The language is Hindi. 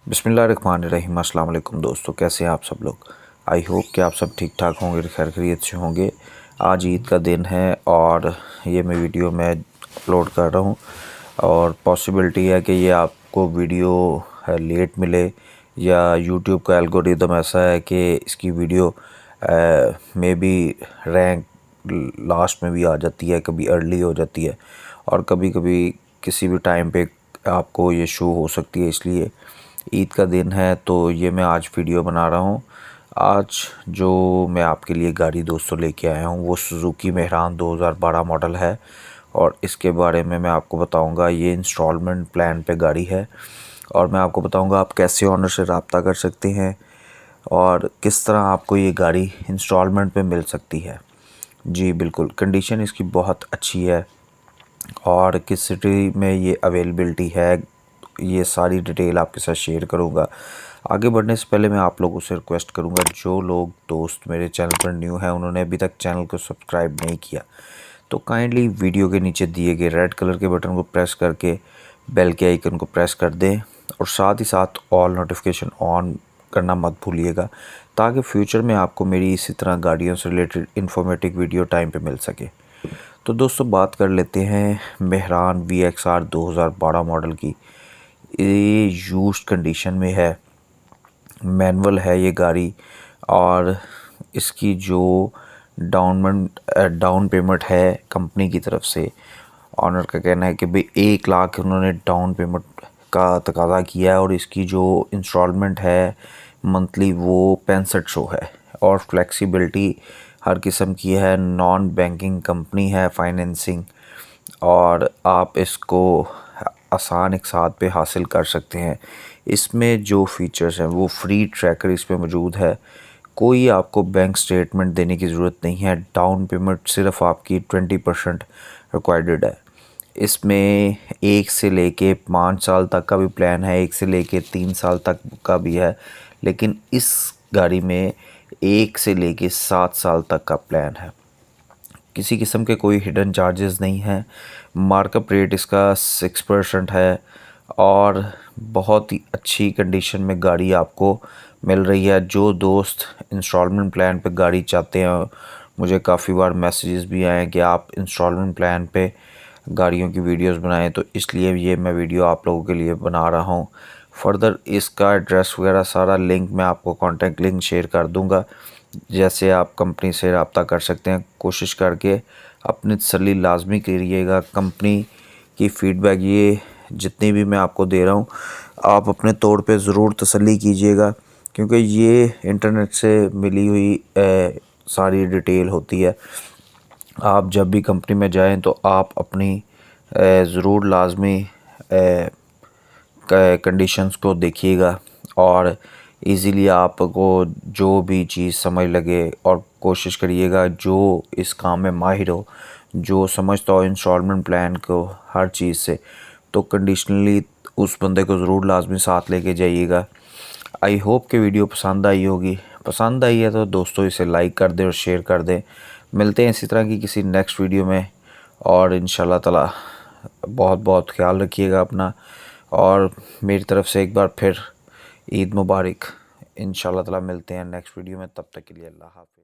बिस्मिल्लाहिर्रहमानिर्रहीम। अस्सलाम वालेकुम दोस्तों, कैसे हैं आप सब लोग। आई होप कि आप सब ठीक ठाक होंगे, खैर खैरियत से होंगे। आज ईद का दिन है और ये वीडियो मैं अपलोड कर रहा हूँ और पॉसिबिलिटी है कि ये आपको वीडियो लेट मिले या यूट्यूब का एल्गोरिदम ऐसा है कि इसकी video may be rank last में भी आ जाती है, कभी अर्ली हो जाती है और कभी कभी किसी भी टाइम पे आपको ये शो हो सकती है। इसलिए ईद का दिन है तो ये मैं आज वीडियो बना रहा हूँ। आज जो मैं आपके लिए गाड़ी दोस्तों लेके आया हूँ वो सुज़ुकी मेहरान 2012 मॉडल है और इसके बारे में मैं आपको बताऊँगा। ये इंस्टॉलमेंट प्लान पे गाड़ी है और मैं आपको बताऊँगा आप कैसे ऑनर से रब्ता कर सकते हैं और किस तरह आपको ये गाड़ी इंस्टॉलमेंट पे मिल सकती है। जी बिल्कुल, कंडीशन इसकी बहुत अच्छी है और किस सिटी में ये अवेलेबिलिटी है, ये सारी डिटेल आपके साथ शेयर करूँगा। आगे बढ़ने से पहले मैं आप लोगों से रिक्वेस्ट करूँगा, जो लोग दोस्त मेरे चैनल पर न्यू हैं उन्होंने अभी तक चैनल को सब्सक्राइब नहीं किया तो काइंडली वीडियो के नीचे दिए गए रेड कलर के बटन को प्रेस करके बेल के आइकन को प्रेस कर दें और साथ ही साथ ऑल नोटिफिकेशन ऑन करना मत भूलिएगा ताकि फ्यूचर में आपको मेरी इसी तरह गाड़ियों से रिलेटेड इन्फॉर्मेटिव वीडियो टाइम पे मिल सके। तो दोस्तों बात कर लेते हैं मेहरान VXR 2012 मॉडल की। ये यूज्ड कंडीशन में है, मैनुअल है ये गाड़ी और इसकी जो डाउन पेमेंट है कंपनी की तरफ से, ऑनर का कहना है कि भाई 1 लाख उन्होंने डाउन पेमेंट का तकाज़ा किया है और इसकी जो इंस्टॉलमेंट है मंथली वो 6500 है और फ्लेक्सिबिलिटी हर किस्म की है। नॉन बैंकिंग कंपनी है, फाइनेंसिंग, और आप इसको आसान एक साथ पे हासिल कर सकते हैं। इसमें जो फीचर्स हैं वो फ्री ट्रैकर इस पे मौजूद है, कोई आपको बैंक स्टेटमेंट देने की ज़रूरत नहीं है, डाउन पेमेंट सिर्फ आपकी 20% रिक्वायर्ड है। इसमें 1 से लेके 5 साल तक का भी प्लान है, 1 से लेके 3 साल तक का भी है, लेकिन इस गाड़ी में 1 से लेके 7 साल तक का प्लान है। किसी किस्म के कोई हिडन चार्जेस नहीं हैं। मार्कअप रेट इसका 6% है और बहुत ही अच्छी कंडीशन में गाड़ी आपको मिल रही है। जो दोस्त इंस्टॉलमेंट प्लान पे गाड़ी चाहते हैं, मुझे काफ़ी बार मैसेजेस भी आए हैं कि आप इंस्टॉलमेंट प्लान पे गाड़ियों की वीडियोस बनाएं, तो इसलिए ये मैं वीडियो आप लोगों के लिए बना रहा हूँ। फर्दर इसका एड्रेस वगैरह सारा लिंक मैं आपको कॉन्टैक्ट लिंक शेयर कर दूँगा, जैसे आप कंपनी से रब्ता कर सकते हैं। कोशिश करके अपनी तसल्ली लाजमी करिएगा। कंपनी की फ़ीडबैक ये जितनी भी मैं आपको दे रहा हूँ आप अपने तौर पे ज़रूर तसल्ली कीजिएगा, क्योंकि ये इंटरनेट से मिली हुई सारी डिटेल होती है। आप जब भी कंपनी में जाएं तो आप अपनी ज़रूर लाजमी कंडीशंस को देखिएगा और इजीली आपको जो भी चीज़ समझ लगे और कोशिश करिएगा जो इस काम में माहिर हो, जो समझता हो इंस्टॉलमेंट प्लान को हर चीज़ से, तो कंडीशनली उस बंदे को ज़रूर लाजमी साथ लेके जाइएगा। आई होप कि वीडियो पसंद आई होगी। पसंद आई है तो दोस्तों इसे लाइक कर दें और शेयर कर दें। मिलते हैं इसी तरह की किसी नेक्स्ट वीडियो में और इंशाल्लाह ताला बहुत बहुत ख्याल रखिएगा अपना और मेरी तरफ से एक बार फिर ईद मुबारक। इंशाल्लाह ताला मिलते हैं नेक्स्ट वीडियो में, तब तक के लिए अल्लाह हाफ़िज़।